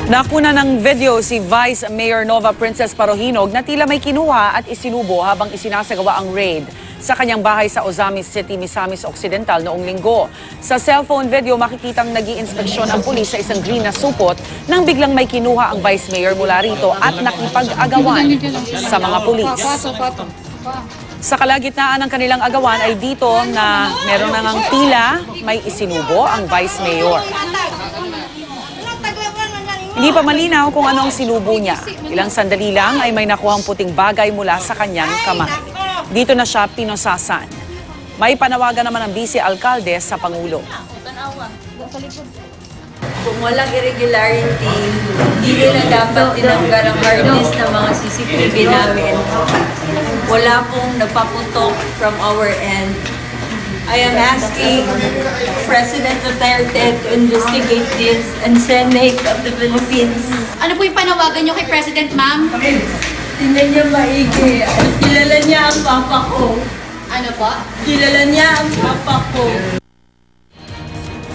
Nakuna ng video si Vice Mayor Nova Princess Parohinog na tila may kinuha at isinubo habang isinasagawa ang raid sa kanyang bahay sa Ozamis City, Misamis Occidental noong linggo. Sa cellphone video, makikitang nag-iinspeksyon ang pulis sa isang green na supot nang biglang may kinuha ang Vice Mayor mula rito at nakipag-agawan sa mga pulis. Sa kalagitnaan ng kanilang agawan ay dito na meron na ngang tila may isinubo ang Vice Mayor. Hindi pa malinaw kung ano ang sinubo niya. Ilang sandali lang ay may nakuhang puting bagay mula sa kanyang kamay. Dito na siya pinosasan. May panawagan naman ang vice-alkalde sa Pangulo. Kung walang irregularity, hindi na dapat tinanggal ang hardness ng mga CCTV namin. Wala pong napaputok from our end. I am asking President Duterte to investigate this and Senate of the Philippines. Ano po yung panawagan nyo kay President, ma'am? Tingnan niya maigi. Kilala niya ang papa ko. Ano po? Kilala niya ang papa ko.